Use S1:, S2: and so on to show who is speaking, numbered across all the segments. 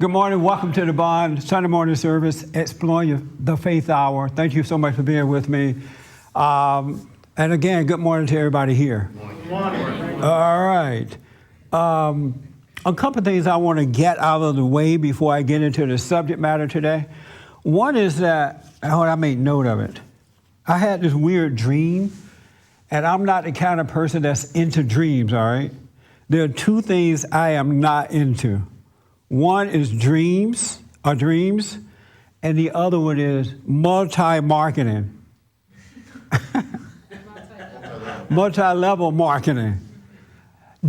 S1: Good morning. Welcome to the Bond Sunday morning service, Exploring the Faith Hour. Thank you so much for being with me. And again, good morning to everybody here.
S2: Good morning.
S1: All right. A couple of things I want to get out of the way before I get into the subject matter today. One is that, I made note of it. I had this weird dream, and I'm not the kind of person that's into dreams, all right? There are two things I am not into. One is dreams, and the other one is multi-marketing. Multi-level marketing.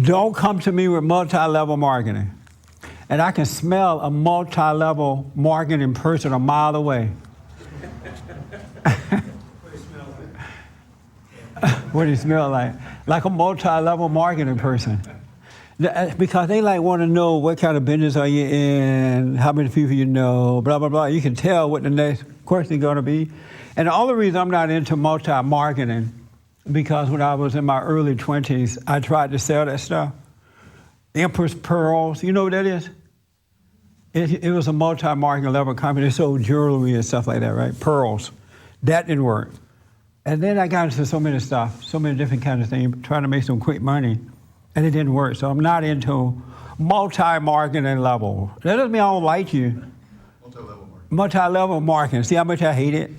S1: Don't come to me with multi-level marketing. And I can smell a multi-level marketing person a mile away. What do you smell like? Like a multi-level marketing person. Because they want to know what kind of business are you in, how many people you know, blah, blah, blah. You can tell what the next question is going to be. And the only reason I'm not into multi-marketing, because when I was in my early 20s, I tried to sell that stuff. Empress Pearls, you know what that is? It was a multi-marketing level company. They sold jewelry and stuff like that, right? Pearls. That didn't work. And then I got into so many stuff, so many different kinds of things, trying to make some quick money. And it didn't work. So I'm not into multi-marketing level. That doesn't mean I don't like you.
S2: Multi-level marketing.
S1: Multi-level marketing. See how much I hate it?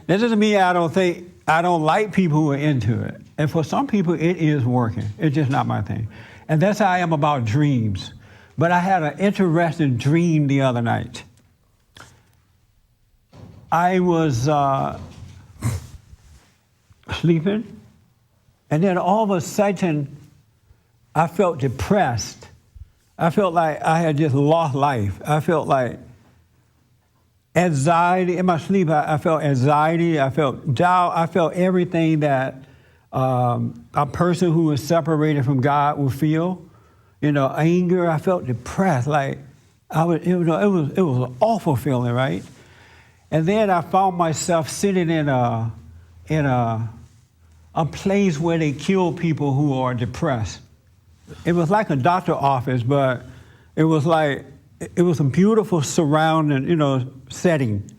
S1: That doesn't mean I don't like people who are into it. And for some people, it is working. It's just not my thing. And that's how I am about dreams. But I had an interesting dream the other night. I was sleeping. And then all of a sudden, I felt depressed. I felt like I had just lost life. I felt like anxiety. In my sleep, I felt anxiety. I felt doubt. I felt everything that a person who is separated from God would feel. You know, anger. I felt depressed. Like it was an awful feeling, right? And then I found myself sitting in a place where they kill people who are depressed. It was like a doctor's office, but it was a beautiful surrounding, setting.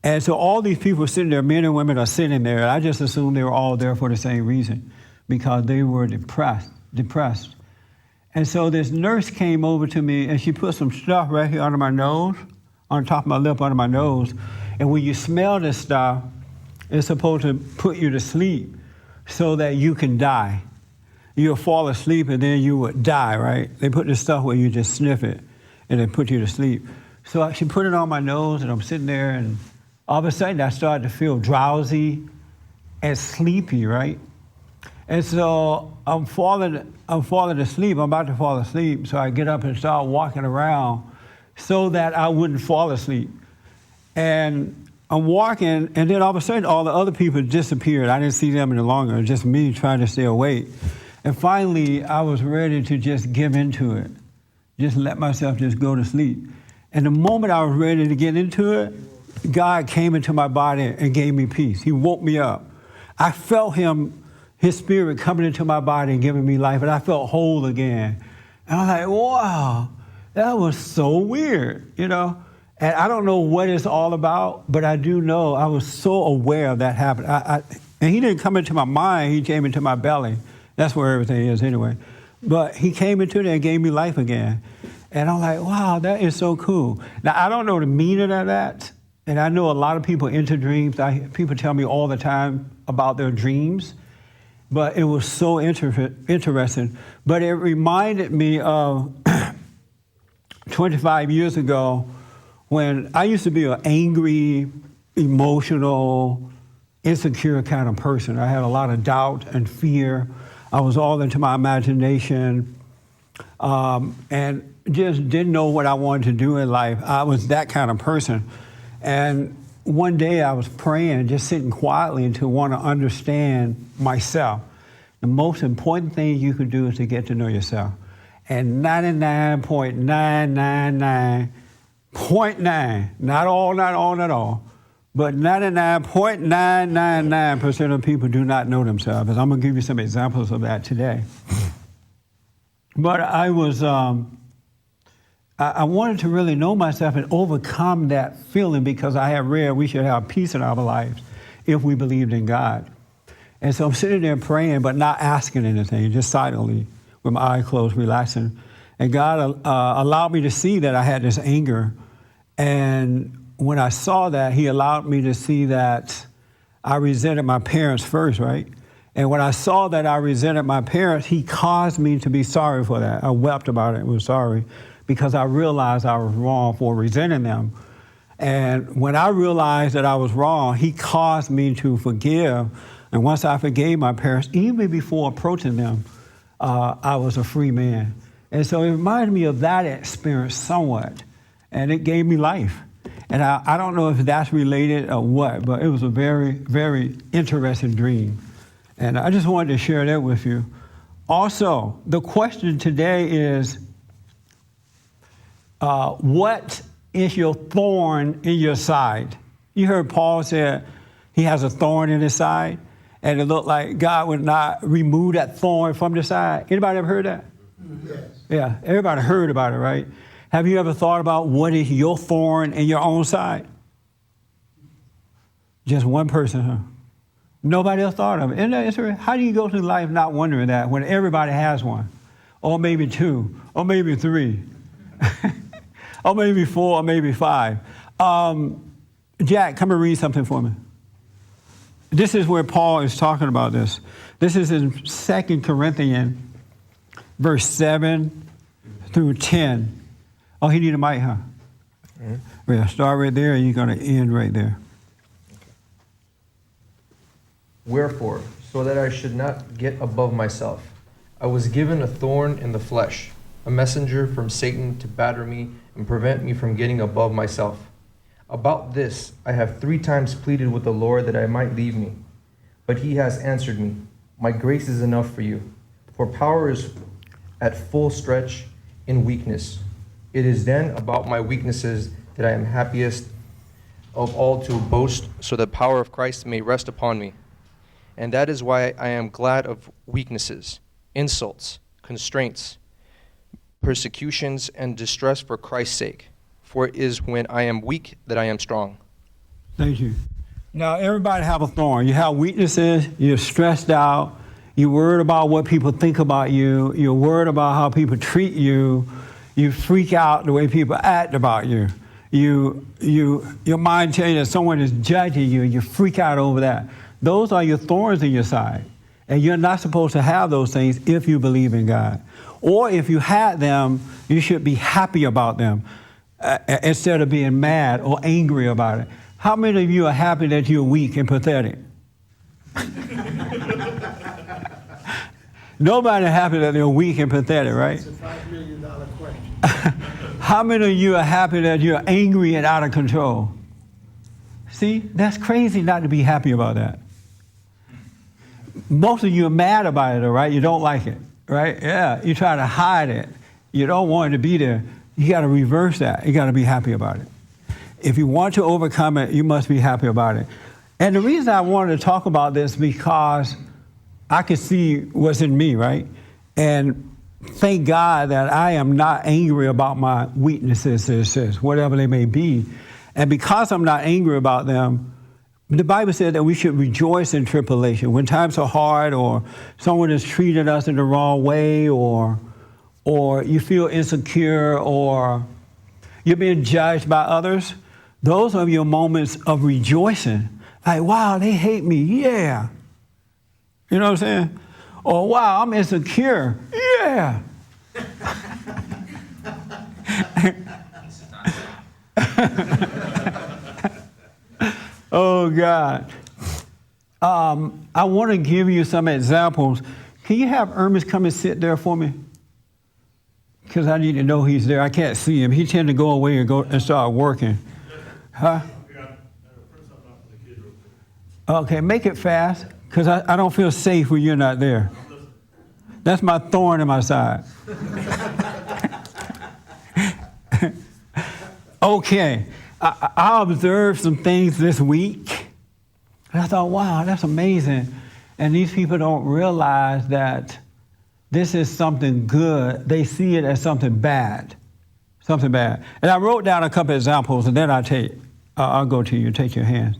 S1: And so all these people sitting there, men and women are sitting there. I just assumed they were all there for the same reason, because they were depressed. And so this nurse came over to me, and she put some stuff right here under my nose, on top of my lip, under my nose. And when you smell this stuff, it's supposed to put you to sleep so that you can die. You'll fall asleep and then you would die, right? They put this stuff where you just sniff it and they put you to sleep. So she put it on my nose and I'm sitting there, and all of a sudden I started to feel drowsy and sleepy, right? And so I'm falling asleep. I'm about to fall asleep. So I get up and start walking around so that I wouldn't fall asleep. And I'm walking, and then all of a sudden, all the other people disappeared. I didn't see them any longer. It was just me trying to stay awake. And finally, I was ready to just give into it, just let myself just go to sleep. And the moment I was ready to get into it, God came into my body and gave me peace. He woke me up. I felt His Spirit coming into my body and giving me life, and I felt whole again. And I was like, wow, that was so weird, And I don't know what it's all about, but I do know I was so aware of that happening. And He didn't come into my mind, He came into my belly. That's where everything is anyway. But He came into there and gave me life again. And I'm like, wow, that is so cool. Now, I don't know the meaning of that. And I know a lot of people into dreams. People tell me all the time about their dreams. But it was so interesting. But it reminded me of 25 years ago, when I used to be an angry, emotional, insecure kind of person. I had a lot of doubt and fear. I was all into my imagination, and just didn't know what I wanted to do in life. I was that kind of person. And one day I was praying, just sitting quietly to want to understand myself. The most important thing you could do is to get to know yourself. And 99.999.9, not all, but 99.999% of people do not know themselves. And I'm going to give you some examples of that today. But I I wanted to really know myself and overcome that feeling, because I had read we should have peace in our lives if we believed in God. And so I'm sitting there praying, but not asking anything, just silently with my eyes closed, relaxing. And God allowed me to see that I had this anger. And when I saw that, he allowed me to see that I resented my parents first, right? And when I saw that I resented my parents, he caused me to be sorry for that. I wept about it and was sorry, because I realized I was wrong for resenting them. And when I realized that I was wrong, he caused me to forgive. And once I forgave my parents, even before approaching them, I was a free man. And so it reminded me of that experience somewhat. And it gave me life. And I don't know if that's related or what, but it was a very, very interesting dream. And I just wanted to share that with you. Also, the question today is, what is your thorn in your side? You heard Paul said he has a thorn in his side, and it looked like God would not remove that thorn from the side. Anybody ever heard that?
S2: Yes.
S1: Yeah, everybody heard about it, right? Have you ever thought about what is your thorn in your own side? Just one person, huh? Nobody else thought of it. Isn't that interesting? How do you go through life not wondering that when everybody has one? Or maybe two, or maybe three, or maybe four, or maybe five. Jack, come and read something for me. This is where Paul is talking about this. This is in 2 Corinthians, verse 7 through 10. Oh, he need a mic, huh? Mm-hmm. Yeah, start right there, and you're going to end right there.
S3: Wherefore, so that I should not get above myself, I was given a thorn in the flesh, a messenger from Satan to batter me and prevent me from getting above myself. About this I have 3 times pleaded with the Lord that I might leave me. But he has answered me, my grace is enough for you, for power is at full stretch in weakness. It is then about my weaknesses that I am happiest of all to boast, so the power of Christ may rest upon me. And that is why I am glad of weaknesses, insults, constraints, persecutions, and distress for Christ's sake. For it is when I am weak that I am strong.
S1: Thank you. Now, everybody have a thorn. You have weaknesses, you're stressed out, you're worried about what people think about you, you're worried about how people treat you, you freak out the way people act about you. Your mind tells you that someone is judging you, and you freak out over that. Those are your thorns in your side. And you're not supposed to have those things if you believe in God. Or if you had them, you should be happy about them instead of being mad or angry about it. How many of you are happy that you're weak and pathetic? Nobody happy that they're weak and pathetic, right?
S4: It's a $5 million question.
S1: How many of you are happy that you're angry and out of control? See, that's crazy not to be happy about that. Most of you are mad about it, all right? You don't like it, right? Yeah, you try to hide it. You don't want it to be there. You got to reverse that. You got to be happy about it. If you want to overcome it, you must be happy about it. And the reason I wanted to talk about this because I could see what's in me, right? And thank God that I am not angry about my weaknesses, whatever they may be. And because I'm not angry about them, the Bible said that we should rejoice in tribulation. When times are hard, or someone has treated us in the wrong way, or you feel insecure, or you're being judged by others, those are your moments of rejoicing. Like, wow, they hate me, yeah. You know what I'm saying? Or, wow, I'm insecure, yeah. Oh, God. I want to give you some examples. Can you have Ernest come and sit there for me? Because I need to know he's there. I can't see him. He tend to go away and go and start working. Huh? Okay, make it fast, because I don't feel safe when you're not there. That's my thorn in my side. Okay, I observed some things this week, and I thought, wow, that's amazing. And these people don't realize that this is something good. They see it as something bad. something bad. And I wrote down a couple examples, and then I'll go to you, take your hands.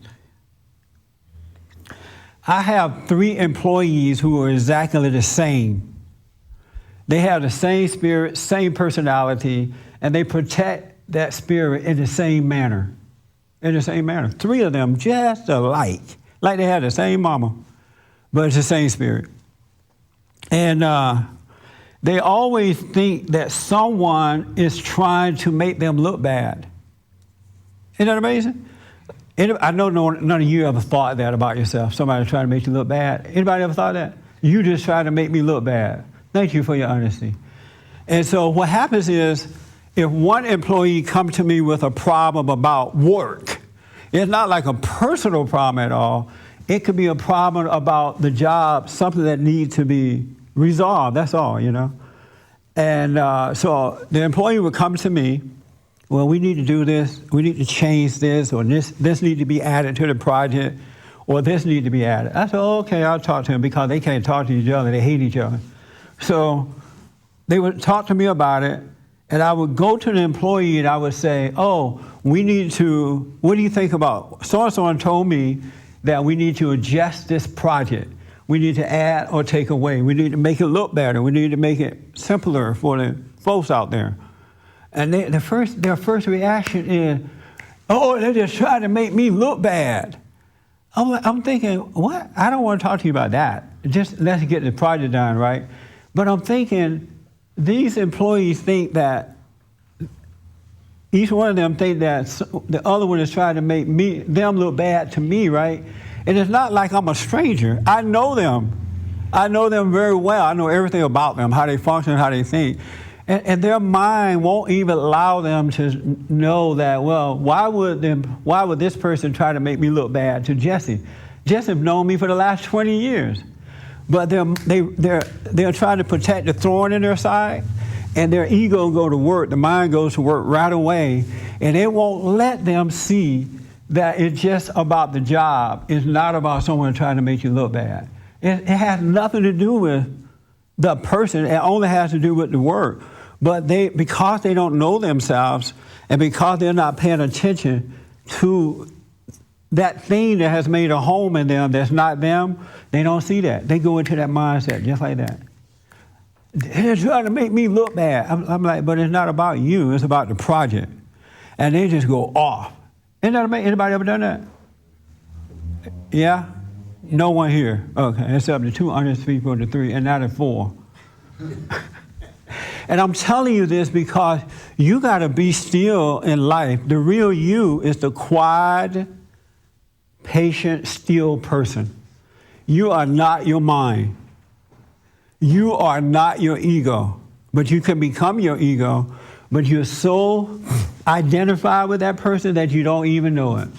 S1: I have 3 employees who are exactly the same. They have the same spirit, same personality, and they protect that spirit in the same manner. In the same manner. 3 of them just alike. Like they have the same mama, but it's the same spirit. And they always think that someone is trying to make them look bad. Isn't that amazing? I know none of you ever thought that about yourself. Somebody trying to make you look bad. Anybody ever thought that? You just trying to make me look bad. Thank you for your honesty. And so what happens is, if one employee comes to me with a problem about work, it's not like a personal problem at all. It could be a problem about the job, something that needs to be resolved. That's all, you know. And so the employee would come to me. Well, we need to do this. We need to change this, or this needs to be added to the project, or this needs to be added. I said, okay, I'll talk to them, because they can't talk to each other. They hate each other. So they would talk to me about it, and I would go to the employee and I would say, oh, what do you think about, so-and-so told me that we need to adjust this project. We need to add or take away. We need to make it look better. We need to make it simpler for the folks out there. And their first reaction is, oh, they're just trying to make me look bad. I'm thinking, what? I don't want to talk to you about that. Just let's get the project done, right? But I'm thinking, these employees think that, each one of them think that the other one is trying to make them look bad to me, right? And it's not like I'm a stranger. I know them. I know them very well. I know everything about them, how they function, how they think. And their mind won't even allow them to know that, well, why would this person try to make me look bad to Jesse? Jesse known me for the last 20 years. But they're trying to protect the thorn in their side, and their ego go to work, the mind goes to work right away, and it won't let them see that it's just about the job. It's not about someone trying to make you look bad. It has nothing to do with the person. It only has to do with the work. But because they don't know themselves, and because they're not paying attention to that thing that has made a home in them that's not them, they don't see that. They go into that mindset just like that. They're trying to make me look bad. I'm like, but it's not about you. It's about the project. And they just go off. Anybody ever done that? Yeah? No one here. Okay, it's up to 2 honest people to 3, and not at 4. And I'm telling you this because you got to be still in life. The real you is the quiet, patient, still person. You are not your mind. You are not your ego. But you can become your ego, but you're so identified with that person that you don't even know it.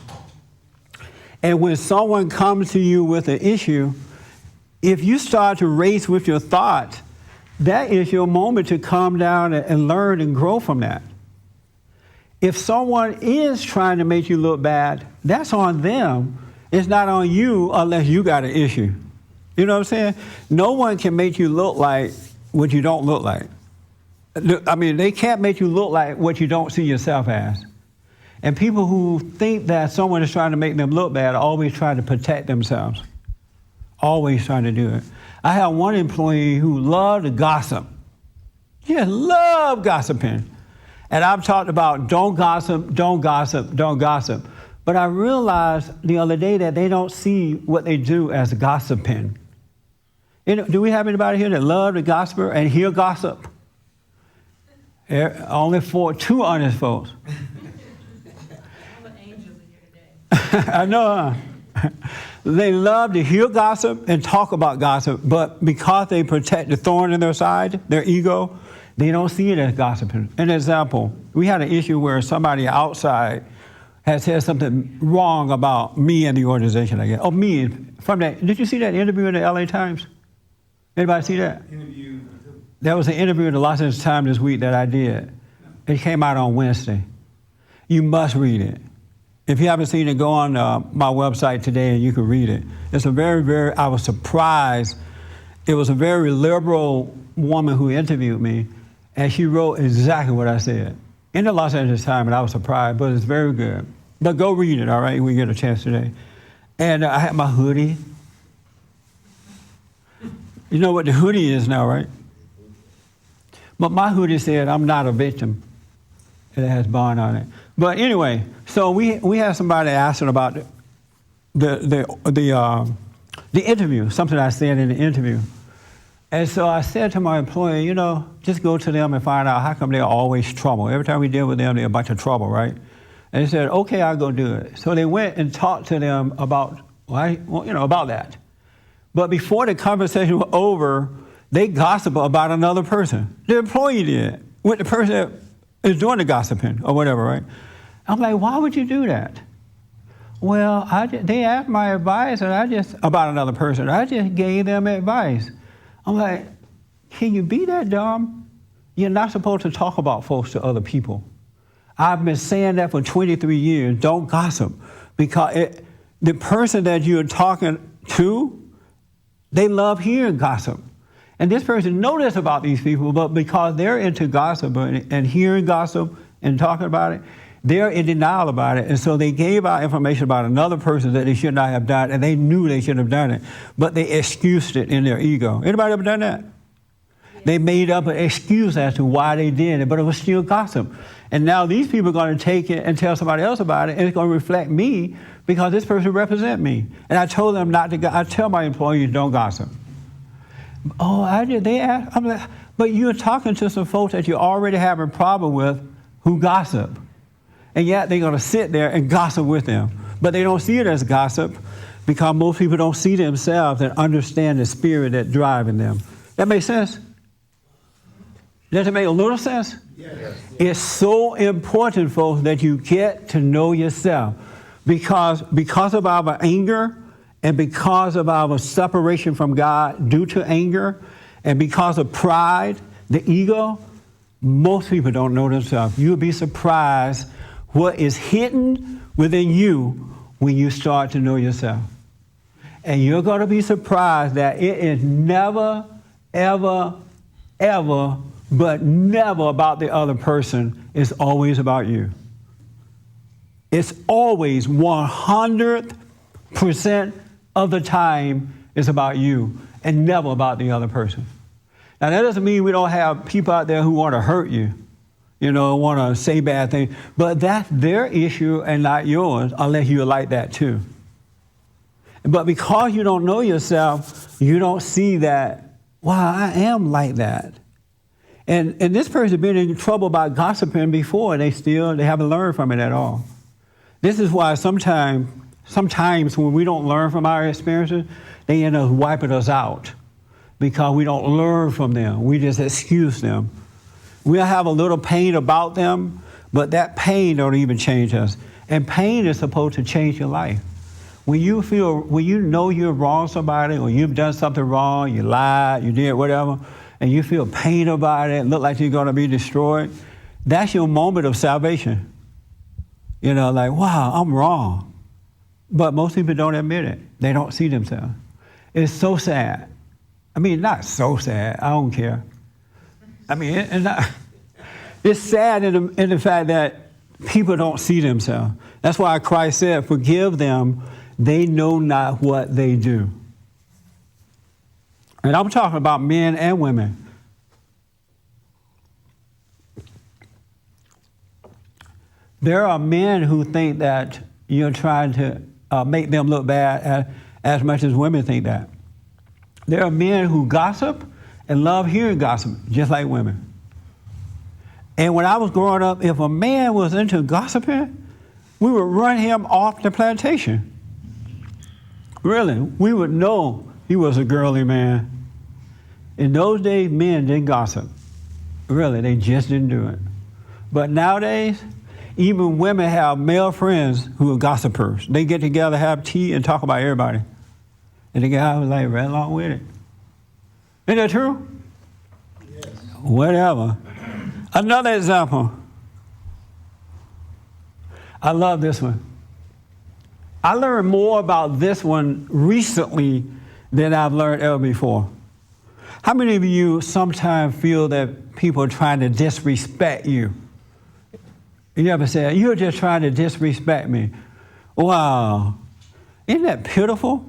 S1: And when someone comes to you with an issue, if you start to race with your thoughts, that is your moment to calm down and learn and grow from that. If someone is trying to make you look bad, that's on them. It's not on you unless you got an issue. You know what I'm saying? No one can make you look like what you don't look like. I mean, they can't make you look like what you don't see yourself as. And people who think that someone is trying to make them look bad are always trying to protect themselves. Always trying to do it. I have one employee who loved to gossip. Just loved gossiping. And I've talked about don't gossip, don't gossip, don't gossip. But I realized the other day that they don't see what they do as gossiping. Do we have anybody here that love to gossip and hear gossip? Only 2 honest folks.
S5: All the angels are here today.
S1: I know, huh? They love to hear gossip and talk about gossip, but because they protect the thorn in their side, their ego, they don't see it as gossiping. An example, we had an issue where somebody outside had said something wrong about me and the organization, I guess. Oh, me, from that. Did you see that interview in the LA Times? Anybody see that? There was an interview in the Los Angeles Times this week that I did. It came out on Wednesday. You must read it. If you haven't seen it, go on my website today and you can read it. It's I was surprised. It was a very liberal woman who interviewed me, and she wrote exactly what I said. in the Los Angeles Times, and I was surprised, but it's very good. But go read it, all right, when you get a chance today. And I had my hoodie. You know what the hoodie is now, right? But my hoodie said, "I'm not a victim." It has Bond on it. But anyway, so we had somebody asking about the interview, something I said in the interview. And so I said to my employee, you know, just go to them and find out how come they're always trouble. Every time we deal with them, they're a bunch of trouble, right? And they said, okay, I'll go do it. So they went and talked to them about, about that. But before the conversation was over, they gossiped about another person. The employee did, with the person that is doing the gossiping or whatever, right? I'm like, why would you do that? Well, they asked my advice about another person. I just gave them advice. I'm like, can you be that dumb? You're not supposed to talk about folks to other people. I've been saying that for 23 years. Don't gossip. Because the person that you're talking to, they love hearing gossip. And this person knows this about these people, but because they're into gossip and hearing gossip and talking about it, they're in denial about it. And so they gave out information about another person that they should not have done, and they knew they shouldn't have done it, but they excused it in their ego. Anybody ever done that? They made up an excuse as to why they did it, but it was still gossip. And now these people are going to take it and tell somebody else about it, and it's going to reflect me because this person represents me. And I told them not to I tell my employees, don't gossip. Oh, I did. They asked. I'm like, but you're talking to some folks that you're already having a problem with who gossip. And yet they're going to sit there and gossip with them. But they don't see it as gossip because most people don't see themselves and understand the spirit that's driving them. That makes sense? Does it make a little sense?
S4: Yes.
S1: It's so important, folks, that you get to know yourself. Because of our anger and because of our separation from God due to anger and because of pride, the ego, most people don't know themselves. You'll be surprised what is hidden within you when you start to know yourself. And you're going to be surprised that it is never, ever, ever, but never about the other person. It's always about you. It's always 100% of the time is about you and never about the other person. Now, that doesn't mean we don't have people out there who want to hurt you. Want to say bad things. But that's their issue and not yours, unless you're like that too. But because you don't know yourself, you don't see that, wow, I am like that. And this person has been in trouble about gossiping before, and they haven't learned from it at all. This is why sometimes when we don't learn from our experiences, they end up wiping us out because we don't learn from them. We just excuse them. We'll have a little pain about them, but that pain don't even change us. And pain is supposed to change your life. When you know you're wrong somebody or you've done something wrong, you lied, you did whatever, and you feel pain about it, look like you're going to be destroyed, that's your moment of salvation. Like, wow, I'm wrong. But most people don't admit it. They don't see themselves. It's so sad. I mean, not so sad. I don't care. I mean, it's sad in the fact that people don't see themselves. That's why Christ said, forgive them, they know not what they do. And I'm talking about men and women. There are men who think that you're trying to make them look bad as much as women think that. There are men who gossip and love hearing gossip, just like women. And when I was growing up, if a man was into gossiping, we would run him off the plantation. Really, we would know he was a girly man. In those days, men didn't gossip. Really, they just didn't do it. But nowadays, even women have male friends who are gossipers. They get together, have tea, and talk about everybody. And the guy was like, right along with it. Isn't that true?
S4: Yes.
S1: Whatever. Another example. I love this one. I learned more about this one recently than I've learned ever before. How many of you sometimes feel that people are trying to disrespect you? You ever said, you're just trying to disrespect me? Wow. Isn't that pitiful?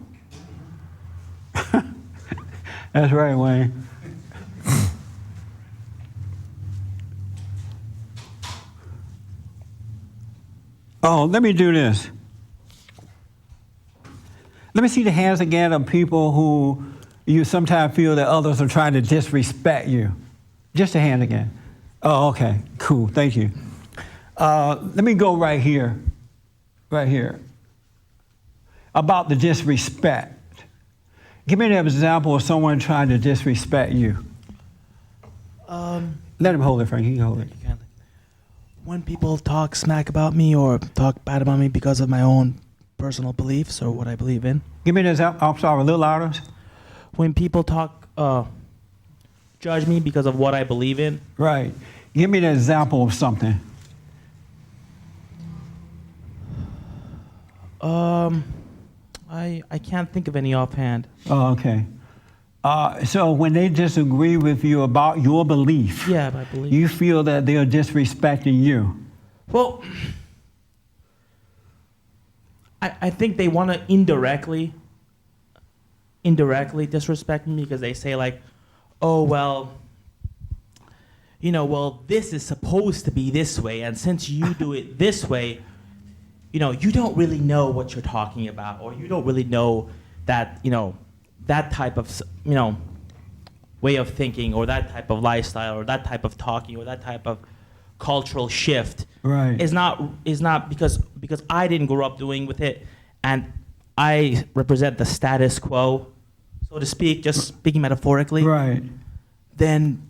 S1: That's right, Wayne. Oh, let me do this. Let me see the hands again of people who you sometimes feel that others are trying to disrespect you. Just a hand again. Oh, okay, cool, thank you. Let me go right here. About the disrespect. Give me an example of someone trying to disrespect you. Let him hold it, Frank, he can hold it.
S6: When people talk smack about me or talk bad about me because of my own personal beliefs or what I believe in.
S1: Give me an example, I'm sorry, a little louder.
S6: When people talk, judge me because of what I believe in.
S1: Right. Give me an example of something.
S6: I can't think of any offhand.
S1: Oh, okay. So when they disagree with you about your belief,
S6: Yeah, I believe.
S1: you feel that they're disrespecting you.
S6: Well, I think they want to indirectly disrespect me because they say like, oh, well, this is supposed to be this way, and since you do it this way, you don't really know what you're talking about, or you don't really know that, that type of, way of thinking, or that type of lifestyle, or that type of talking, or that type of cultural shift
S1: Right.
S6: is not because I didn't grow up doing with it, and I represent the status quo, so to speak, just speaking metaphorically.
S1: Right.
S6: Then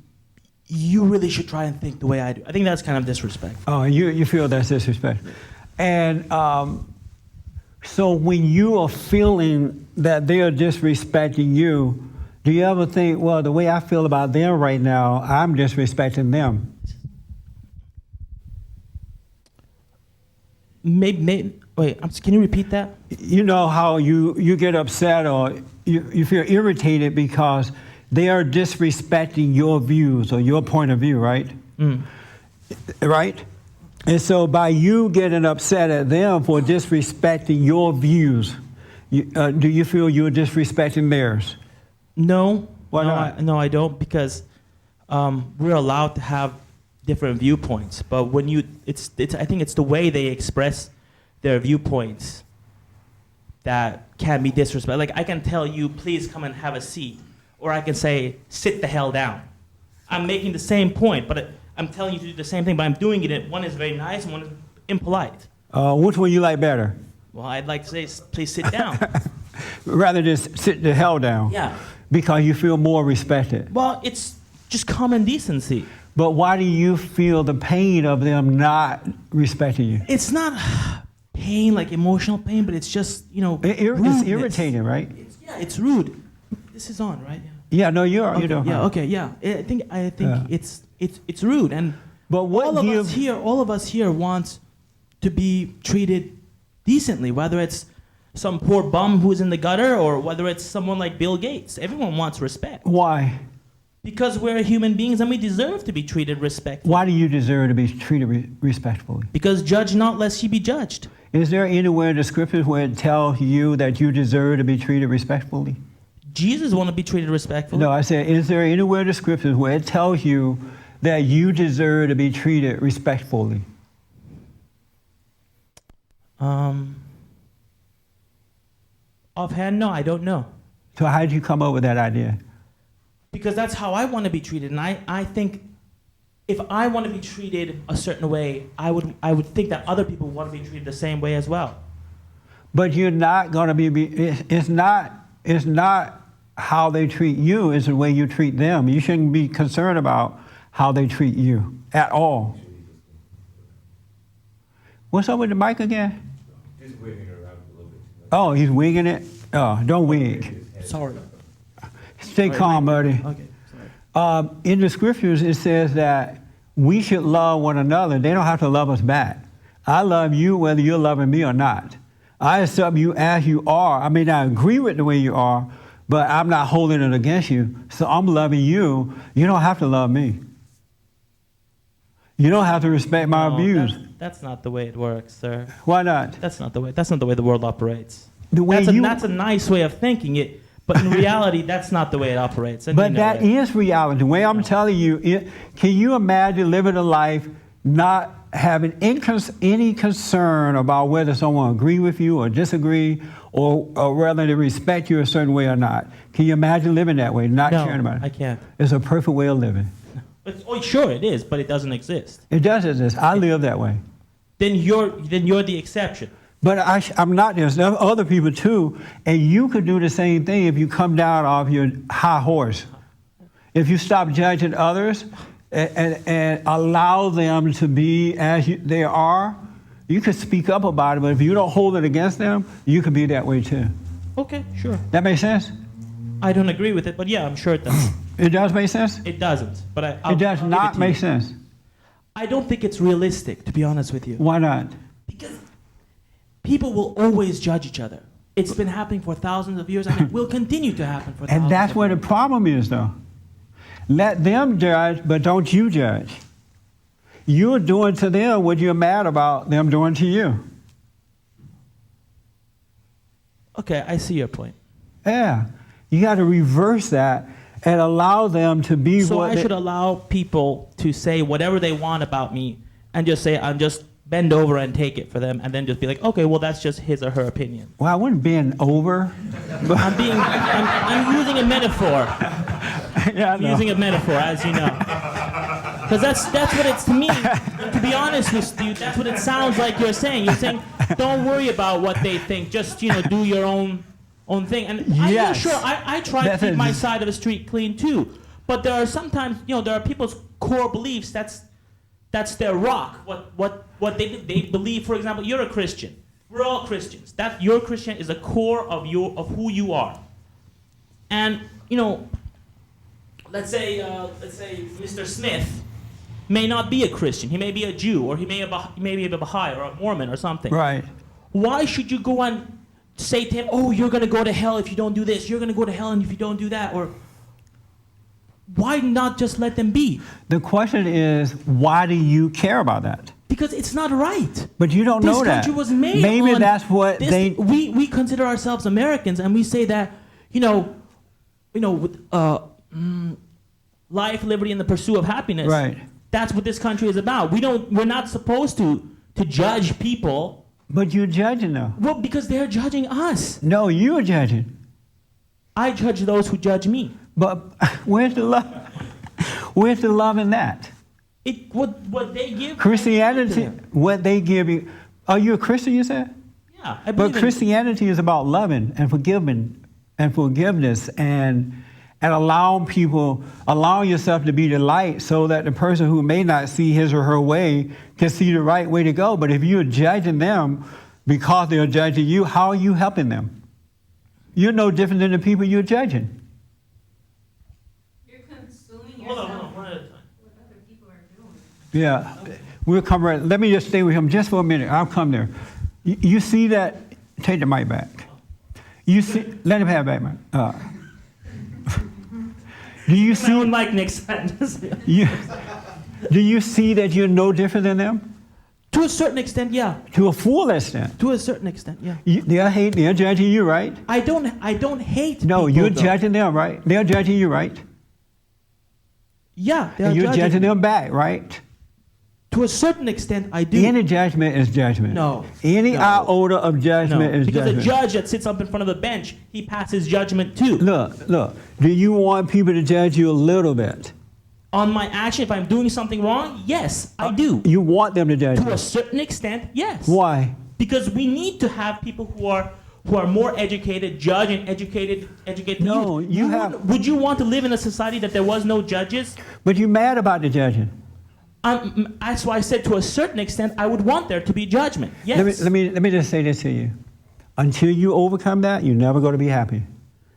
S6: you really should try and think the way I do. I think that's kind of disrespectful.
S1: Oh, you feel that's disrespect. And so when you are feeling that they are disrespecting you, do you ever think, well, the way I feel about them right now, I'm disrespecting them?
S6: Maybe wait, can you repeat that?
S1: You know how you get upset or you feel irritated because they are disrespecting your views or your point of view, right? Right? And so by you getting upset at them for disrespecting your views, do you feel you're disrespecting theirs?
S6: No.
S1: Why
S6: no,
S1: not?
S6: No, I don't, because we're allowed to have different viewpoints. But when I think it's the way they express their viewpoints that can be disrespectful. Like I can tell you, please come and have a seat, or I can say, sit the hell down. I'm making the same point, but I'm telling you to do the same thing, but I'm doing it. One is very nice, and one is impolite.
S1: Which one you like better?
S6: Well, I'd like to say, please sit down.
S1: Rather just sit the hell down.
S6: Yeah.
S1: Because you feel more respected.
S6: Well, it's just common decency.
S1: But why do you feel the pain of them not respecting you?
S6: It's not pain, like emotional pain, but it's just,
S1: It's
S6: rudeness.
S1: irritating, right?
S6: It's rude. This is on, right?
S1: Yeah, no, you
S6: Okay,
S1: don't.
S6: yeah, okay, yeah. I think
S1: Yeah.
S6: it's rude, and
S1: But what
S6: all of us here want to be treated decently, whether it's some poor bum who's in the gutter or whether it's someone like Bill Gates. Everyone wants respect.
S1: Why?
S6: Because we're human beings and we deserve to be treated respectfully.
S1: Why do you deserve to be treated respectfully?
S6: Because judge not lest ye be judged.
S1: Is there anywhere in the scriptures where it tells you that you deserve to be treated respectfully?
S6: Jesus want to be treated respectfully.
S1: No, I said, is there anywhere in the scriptures where it tells you that you deserve to be treated respectfully?
S6: Offhand, no, I don't know.
S1: So how did you come up with that idea?
S6: Because that's how I want to be treated. And I think if I want to be treated a certain way, I would think that other people want to be treated the same way as well.
S1: But you're not going to be it's not how they treat you, it's the way you treat them. You shouldn't be concerned about how they treat you at all. What's up with the mic again?
S7: He's wigging it around a little bit.
S1: Oh, he's wigging it? Oh, don't wig.
S6: Sorry.
S1: Stay calm, buddy.
S6: Okay, sorry.
S1: In the scriptures, it says that we should love one another. They don't have to love us back. I love you whether you're loving me or not. I accept you as you are. I may not agree with the way you are, but I'm not holding it against you. So I'm loving you. You don't have to love me. You don't have to respect my
S6: No,
S1: views.
S6: That's not the way it works, sir.
S1: Why not?
S6: That's not the way the world operates.
S1: The way
S6: That's a nice way of thinking it, but in reality, that's not the way it operates. And
S1: But
S6: you know
S1: that
S6: it.
S1: is reality. The way I'm telling you, can you imagine living a life not having any concern about whether someone agree with you or disagree, or whether they respect you a certain way or not? Can you imagine living that way, not
S6: No,
S1: caring about it?
S6: I can't.
S1: It's a perfect way of living.
S6: Sure it is, but it doesn't exist.
S1: It does exist. I live that way.
S6: Then you're the exception.
S1: But I'm not this. There are other people too, and you could do the same thing if you come down off your high horse. If you stop judging others and allow them to be as they are, you could speak up about it. But if you don't hold it against them, you could be that way too.
S6: Okay, sure.
S1: That makes sense?
S6: I don't agree with it, but yeah, I'm sure it does.
S1: It does make sense?
S6: It doesn't, but
S1: It does
S6: I'll
S1: not
S6: give it to
S1: make
S6: you.
S1: sense.
S6: I don't think it's realistic, to be honest with you.
S1: Why not?
S6: Because people will always judge each other. It's been happening for thousands of years, and it will continue to happen for thousands
S1: And that's
S6: of
S1: where the
S6: years.
S1: problem is, though. Let them judge, but don't you judge. You're doing to them what you're mad about them doing to you.
S6: Okay, I see your point.
S1: Yeah. You got to reverse that and allow them to be
S6: So
S1: what
S6: I
S1: they-
S6: should allow people to say whatever they want about me and just say, I'm just bend over and take it for them, and then just be like, okay, well, that's just his or her opinion.
S1: Well, I wouldn't bend over.
S6: I'm using a metaphor.
S1: Yeah, I
S6: I'm
S1: know.
S6: using a metaphor, as you know. Because that's what it's to me. To be honest with you, that's what it sounds like you're saying. You're saying, don't worry about what they think. Just do your own thing. And
S1: Yes.
S6: sure, I try
S1: That's
S6: to keep
S1: it.
S6: my side of the street clean too. But there are sometimes, there are people's core beliefs. That's their rock. What they believe. For example, you're a Christian. We're all Christians. That your Christian is a core of who you are. And let's say Mr. Smith may not be a Christian. He may be a Jew, or he may be a Baha'i or a Mormon or something.
S1: Right.
S6: Why should you go and say to him, "Oh, you're going to go to hell if you don't do this. You're going to go to hell if you don't do that"? Or why not just let them be?
S1: The question is, why do you care about that?
S6: Because it's not right.
S1: But you don't know that.
S6: This country was made
S1: Maybe
S6: on
S1: that's what
S6: this,
S1: they.
S6: We consider ourselves Americans, and we say that life, liberty, and the pursuit of happiness.
S1: Right.
S6: That's what this country is about. We're not supposed to judge people.
S1: But you're judging them.
S6: Well, because they're judging us.
S1: No, you're judging.
S6: I judge those who judge me.
S1: But where's the love? Where's the love in that?
S6: What they give.
S1: Christianity, what they give you. Are you a Christian, you said?
S6: Yeah, I
S1: But
S6: believe in-
S1: Christianity is about loving and forgiveness and allowing yourself to be the light so that the person who may not see his or her way can see the right way to go. But if you're judging them because they're judging you, how are you helping them? You're no different than the people you're judging.
S5: You're consuming
S6: Hold on,
S5: yourself
S6: one at a time.
S5: what other people are doing.
S1: Yeah. We'll come right. Let me just stay with him just for a minute. I'll come there. You see that? Take the mic back. You see? Let him have it back, man. Do you
S6: My own
S1: see?
S6: mic next time.
S1: Do you see that you're no different than them?
S6: To a certain extent, yeah.
S1: To a full extent.
S6: To a certain extent, yeah.
S1: They're judging you, right?
S6: I don't hate.
S1: No,
S6: people,
S1: you're
S6: though.
S1: judging them, right? They're judging you, right?
S6: Yeah, they're
S1: And you're judging
S6: me.
S1: them back, right?
S6: To a certain extent, I do.
S1: Any judgment is judgment.
S6: No.
S1: Any
S6: No.
S1: iota of judgment is
S6: because
S1: judgment.
S6: a judge that sits up in front of the bench, he passes judgment too.
S1: Look. Do you want people to judge you a little bit?
S6: On my action, if I'm doing something wrong, yes, I do.
S1: You want them to judge
S6: To
S1: you.
S6: a certain extent, yes.
S1: Why?
S6: Because we need to have people who are more educated, judge and educate the
S1: No,
S6: youth.
S1: you have-
S6: Would you want to live in a society that there was no judges?
S1: But you're mad about the judging.
S6: That's why I said to a certain extent, I would want there to be judgment. Yes.
S1: Let me just say this to you. Until you overcome that, you're never going to be happy.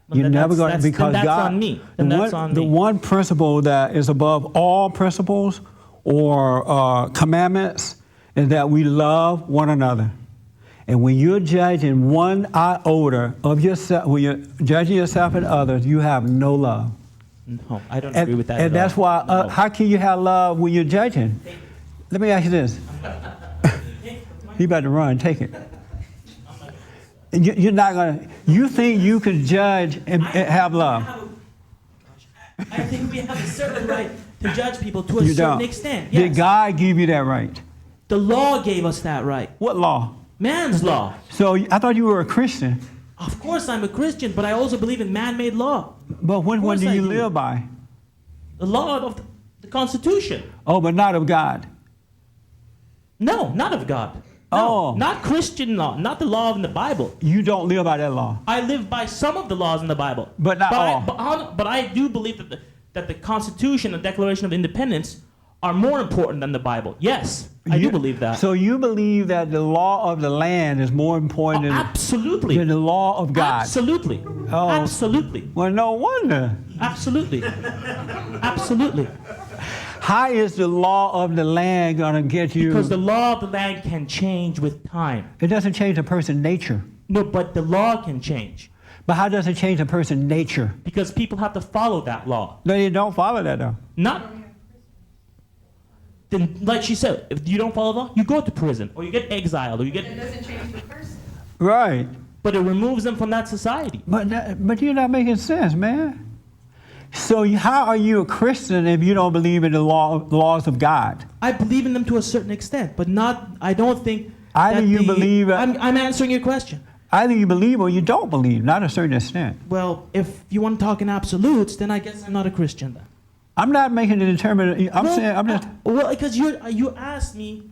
S6: Well,
S1: You're
S6: then
S1: never
S6: that's-
S1: going to,
S6: that's-
S1: because
S6: then that's
S1: God.
S6: on me. Then that's on
S1: the
S6: me.
S1: one principle that is above all principles or commandments is that we love one another. And when you're judging one iota of yourself, when you're judging yourself and others, you have no love.
S6: No, I don't agree with that.
S1: And
S6: at
S1: that's
S6: all.
S1: why,
S6: No.
S1: how can you have love when you're judging? Let me ask you this. You about to run, take it. You're not gonna. You think you can judge and have love?
S6: I think we have a certain right to judge people to a
S1: You
S6: certain
S1: don't.
S6: extent. Yes.
S1: Did God give you that right?
S6: The law gave us that right.
S1: What law?
S6: Man's law.
S1: So I thought you were a Christian.
S6: Of course I'm a Christian, but I also believe in man-made law.
S1: But which one
S6: course
S1: do
S6: I
S1: you
S6: do.
S1: live by?
S6: The law of the Constitution.
S1: Oh, but not of God.
S6: No, not of God.
S1: Oh.
S6: No, not Christian law, not the law in the Bible.
S1: You don't live by that law.
S6: I live by some of the laws in the Bible.
S1: But not all.
S6: But I do believe that the Constitution and Declaration of Independence are more important than the Bible. Yes, I do believe that.
S1: So you believe that the law of the land is more important
S6: Absolutely.
S1: than the law of God?
S6: Absolutely.
S1: Oh.
S6: Absolutely.
S1: Well, no wonder.
S6: Absolutely. Absolutely.
S1: How is the law of the land going to get you?
S6: Because the law of the land can change with time.
S1: It doesn't change a person's nature.
S6: No, but the law can change.
S1: But how does it change a person's nature?
S6: Because people have to follow that law.
S1: No, you don't follow that, though.
S6: Not. Then, like she said, if you don't follow the law, you go to prison, or you get exiled, or you
S5: It
S6: get.
S5: doesn't change the person.
S1: Right.
S6: But it removes them from that society.
S1: But you're not making sense, man. So how are you a Christian if you don't believe in the laws of God?
S6: I believe in them to a certain extent, but not. I don't think.
S1: Either
S6: that
S1: you believe.
S6: I'm answering your question.
S1: Either you believe or you don't believe, not a certain extent.
S6: Well, if you want to talk in absolutes, then I guess I'm not a Christian then.
S1: I'm not making a determination. I'm saying I'm just.
S6: Well, because you asked me,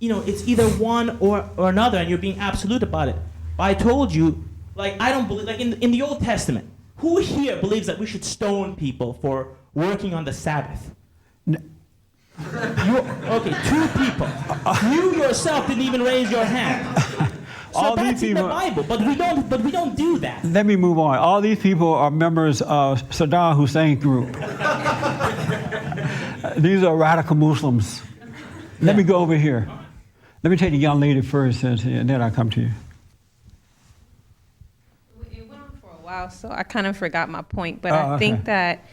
S6: it's either one or another, and you're being absolute about it. But I told you, like, I don't believe, like in the Old Testament, who here believes that we should stone people for working on the Sabbath? Okay, 2 people. You yourself didn't even raise your hand. So
S1: All
S6: that's
S1: these
S6: in the
S1: people-
S6: Bible, but we don't do that.
S1: Let me move on. All these people are members of Saddam Hussein's group. These are radical Muslims. Let me go over here. Let me take the young lady first, and then I'll come to you.
S8: It went on for a while, so I kind of forgot my point. But
S1: Oh,
S8: I
S1: okay.
S8: think that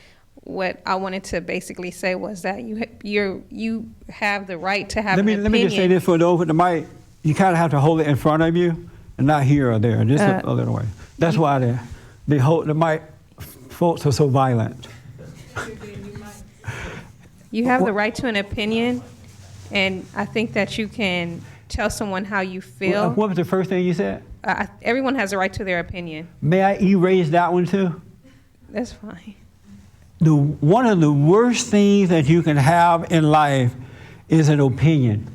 S8: what I wanted to basically say was that you have the right to have
S1: Let me
S8: an opinion.
S1: just say this for those with the mic. You kind of have to hold it in front of you, and not here or there, just a little way. That's why they hold the mic. Folks are so violent.
S8: You have the right to an opinion, and I think that you can tell someone how you feel.
S1: What was the first thing you said?
S8: Everyone has a right to their opinion.
S1: May I erase that one too?
S8: That's fine.
S1: One of the worst things that you can have in life is an opinion.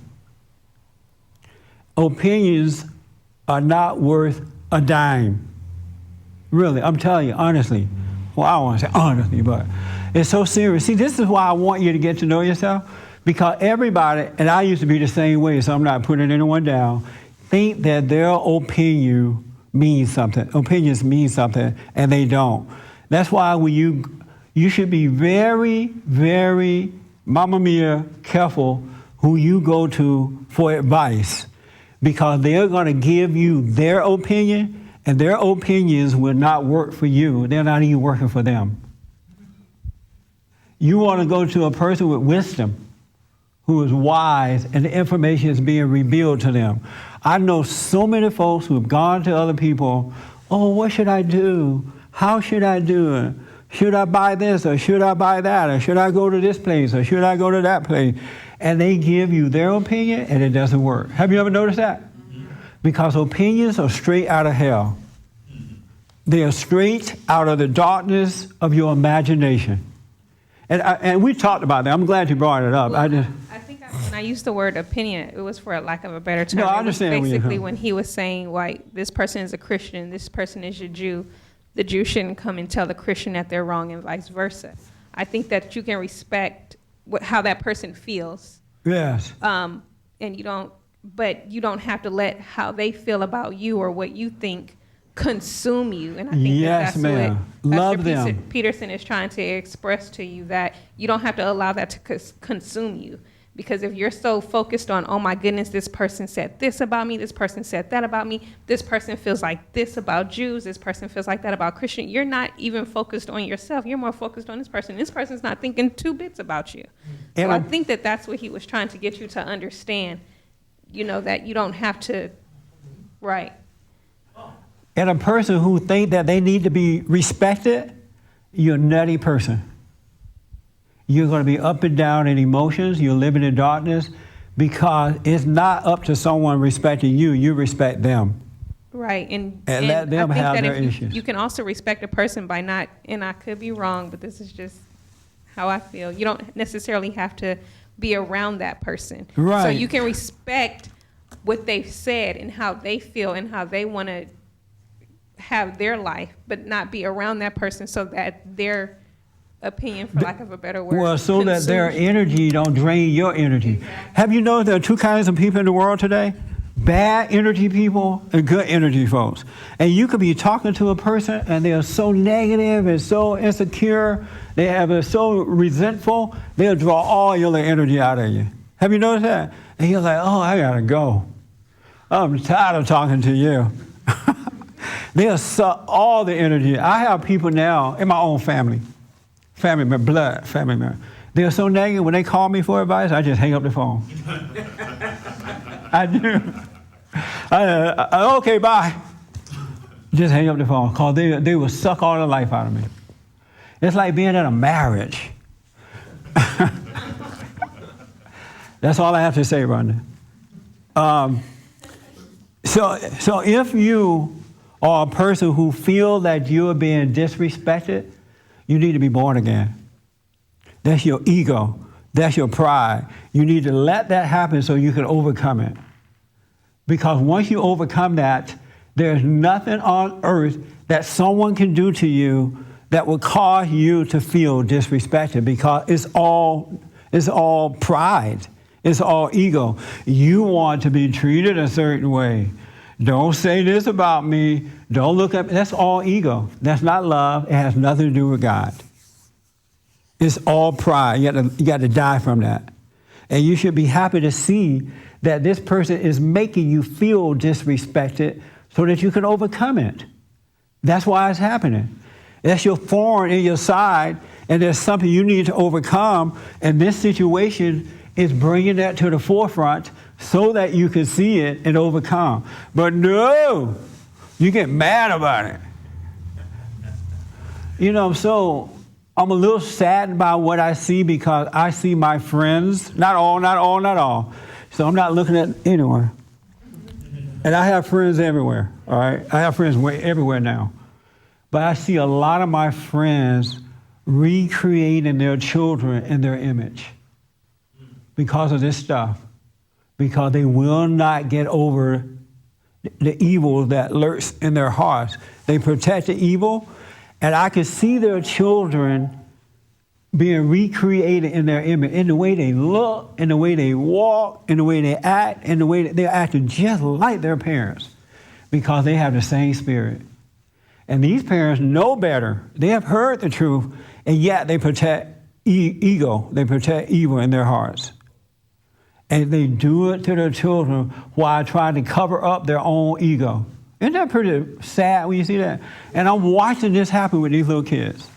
S1: Opinions are not worth a dime. Really, I'm telling you, honestly. Well, I don't want to say honestly, but it's so serious. See, this is why I want you to get to know yourself, because everybody, and I used to be the same way, so I'm not putting anyone down, think that their opinion means something. Opinions mean something, and they don't. That's why when you should be very, very, mamma mia, careful who you go to for advice, because they're going to give you their opinion, and their opinions will not work for you. They're not even working for them. You want to go to a person with wisdom, who is wise, and the information is being revealed to them. I know so many folks who have gone to other people, oh, what should I do? How should I do it? Should I buy this, or should I buy that, or should I go to this place, or should I go to that place? And they give you their opinion, and it doesn't work. Have you ever noticed that? Because opinions are straight out of hell. They are straight out of the darkness of your imagination. And we talked about that. I'm glad you brought it up.
S8: I think when I used the word opinion, it was for a lack of a better term.
S1: No, I
S8: It was
S1: understand where you're
S8: basically
S1: coming.
S8: when he was saying, like, this person is a Christian, this person is a Jew. The Jew shouldn't come and tell the Christian that they're wrong and vice versa. I think that you can respect how that person feels.
S1: Yes.
S8: And you don't have to let how they feel about you or what you think consume you. And I think
S1: Yes,
S8: that's
S1: ma'am.
S8: what
S1: Love
S8: Pastor
S1: them.
S8: Peterson is trying to express to you, that you don't have to allow that to consume you. Because if you're so focused on, oh my goodness, this person said this about me, this person said that about me, this person feels like this about Jews, this person feels like that about Christian, you're not even focused on yourself. You're more focused on this person. This person's not thinking two bits about you. So
S1: And
S8: I think that that's what he was trying to get you to understand, you know, that you don't have to, right.
S1: And a person who think that they need to be respected, you're a nutty person. You're going to be up and down in emotions. You're living in darkness because it's not up to someone respecting you. You respect them.
S8: Right, and
S1: let them
S8: I think
S1: have
S8: that
S1: their
S8: if you,
S1: issues.
S8: you can also respect a person by not, and I could be wrong, but this is just how I feel. You don't necessarily have to be around that person. So
S1: Right.
S8: you can respect what they've said and how they feel and how they want to have their life, but not be around that person so that their opinion, for lack of a better word,
S1: Well, so that their
S8: consumes you.
S1: energy don't drain your energy. Have you noticed there are two kinds of people in the world today? Bad energy people and good energy folks. And you could be talking to a person and they are so negative and so insecure, they're so resentful, they'll draw all your energy out of you. Have you noticed that? And you're like, oh, I gotta go. I'm tired of talking to you. They'll suck all the energy. I have people now in my own family member, blood family member. They're so negative when they call me for advice, I just hang up the phone. I do. Okay, bye. Just hang up the phone, because they will suck all the life out of me. It's like being in a marriage. That's all I have to say, Rhonda. So if you are a person who feel that you are being disrespected, you need to be born again. That's your ego. That's your pride. You need to let that happen so you can overcome it. Because once you overcome that, there's nothing on earth that someone can do to you that will cause you to feel disrespected, because it's all pride. It's all ego. You want to be treated a certain way. Don't say this about me. Don't look at me. That's all ego. That's not love. It has nothing to do with God. It's all pride. You got to die from that. And you should be happy to see that this person is making you feel disrespected so that you can overcome it. That's why it's happening. That's your thorn in your side, and there's something you need to overcome, and this situation is bringing that to the forefront so that you can see it and overcome. But no, you get mad about it. You know, so I'm a little saddened by what I see, because I see my friends, not all. So I'm not looking at anywhere. And I have friends everywhere, all right? I have friends everywhere now. But I see a lot of my friends recreating their children in their image because of this stuff. Because they will not get over the evil that lurks in their hearts. They protect the evil, and I can see their children being recreated in their image, in the way they look, in the way they walk, in the way they act, in the way that they're acting just like their parents, because they have the same spirit. And these parents know better. They have heard the truth, and yet they protect ego. They protect evil in their hearts. And they do it to their children while trying to cover up their own ego. Isn't that pretty sad when you see that? And I'm watching this happen with these little kids.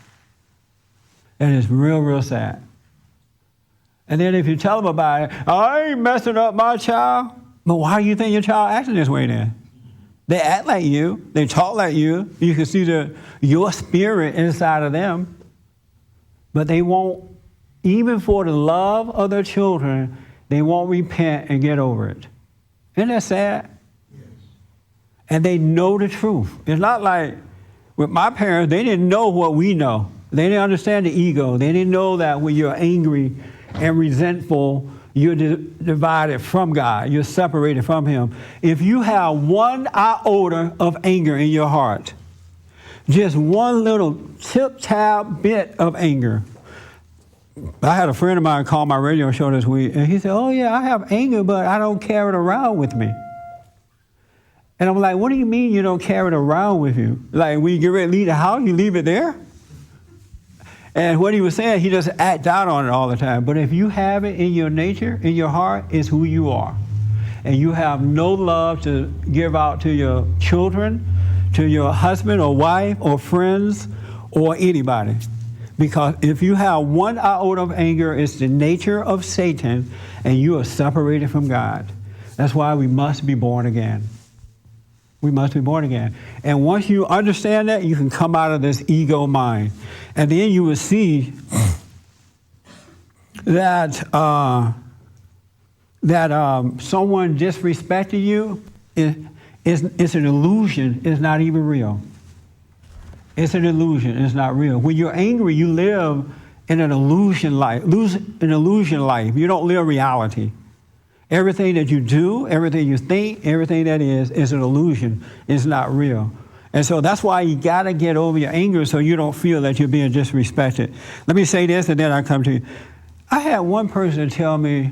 S1: And it's real, real sad. And then if you tell them about it, I ain't messing up my child. But why do you think your child acting this way then? They act like you. They talk like you. You can see your spirit inside of them. But they won't, even for the love of their children, they won't repent and get over it. Isn't that sad? Yes. And they know the truth. It's not like with my parents, they didn't know what we know. They didn't understand the ego. They didn't know that when you're angry and resentful, you're divided from God. You're separated from Him. If you have one iota of anger in your heart, just one little tip-tap bit of anger. I had a friend of mine call my radio show this week, and he said, oh, yeah, I have anger, but I don't carry it around with me. And I'm like, what do you mean you don't carry it around with you? Like, when you get ready to leave the house, you leave it there? And what he was saying, he doesn't act out on it all the time. But if you have it in your nature, in your heart, it's who you are. And you have no love to give out to your children, to your husband or wife or friends or anybody. Because if you have one iota of anger, it's the nature of Satan, and you are separated from God. That's why we must be born again. We must be born again. And once you understand that, you can come out of this ego mind. And then you will see that someone disrespecting you is an illusion. It's not even real. It's an illusion. It's not real. When you're angry, you live in an illusion life. You don't live reality. Everything that you do, everything you think, everything that is an illusion. It's not real. And so that's why you got to get over your anger so you don't feel that you're being disrespected. Let me say this, and then I come to you. I had one person tell me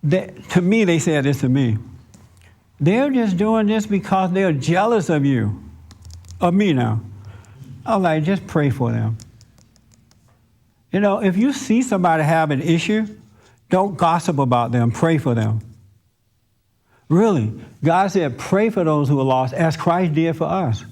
S1: that, to me, they said this to me. They're just doing this because they're jealous of you, of me now. I was like, just pray for them. You know, if you see somebody have an issue, don't gossip about them. Pray for them. Really. God said, pray for those who are lost, as Christ did for us.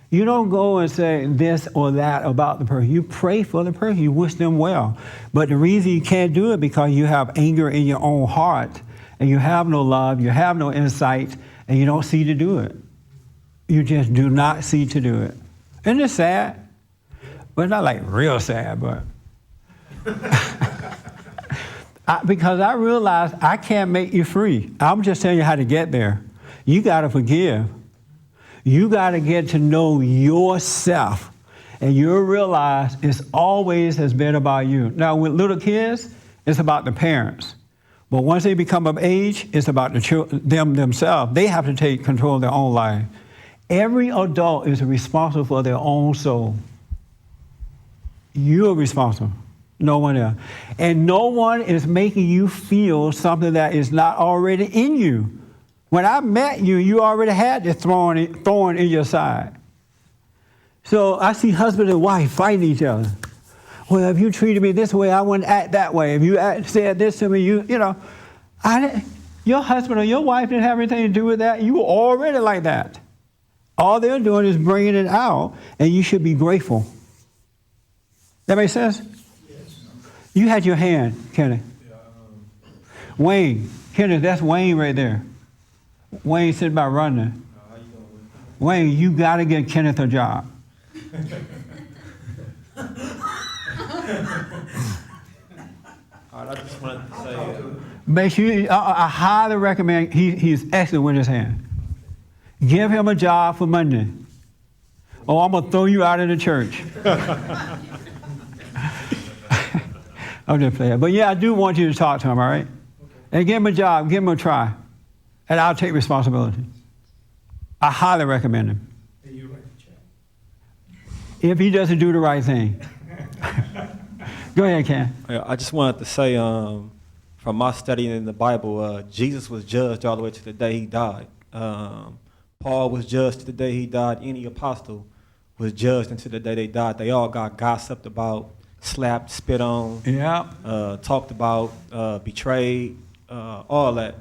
S1: You don't go and say this or that about the person. You pray for the person. You wish them well. But the reason you can't do it because you have anger in your own heart, and you have no love, you have no insight, and you don't see to do it. You just do not see to do it. Isn't it sad? Well, not like real sad, but because I realized I can't make you free. I'm just telling you how to get there. You got to forgive. You got to get to know yourself. And you'll realize it's always has been about you. Now, with little kids, it's about the parents. But once they become of age, it's about them themselves. They have to take control of their own life. Every adult is responsible for their own soul. You're responsible. No one else. And no one is making you feel something that is not already in you. When I met you, you already had the thorn in your side. So I see husband and wife fighting each other. Well, if you treated me this way, I wouldn't act that way. If you said this to me, you know, your husband or your wife didn't have anything to do with that. You were already like that. All they're doing is bringing it out, and you should be grateful. That make sense? Yes. You had your hand, Kenny. Yeah, Wayne. Kenny, that's Wayne right there. Wayne sitting by running. How you doing? Wayne, you got to get Kenneth a job.
S7: All right, I just wanted to say,
S1: Make sure I highly recommend. He's excellent with his hand. Give him a job for Monday. Oh, I'm gonna throw you out of the church. I'm just playing. But yeah, I do want you to talk to him, all right? And give him a job, give him a try. And I'll take responsibility. I highly recommend him.
S4: You write the check.
S1: If he doesn't do the right thing. Go ahead, Ken.
S7: I just wanted to say, from my studying in the Bible, Jesus was judged all the way to the day he died. Paul was judged to the day he died. Any apostle was judged until the day they died. They all got gossiped about, slapped, spit on, talked about, betrayed, all that.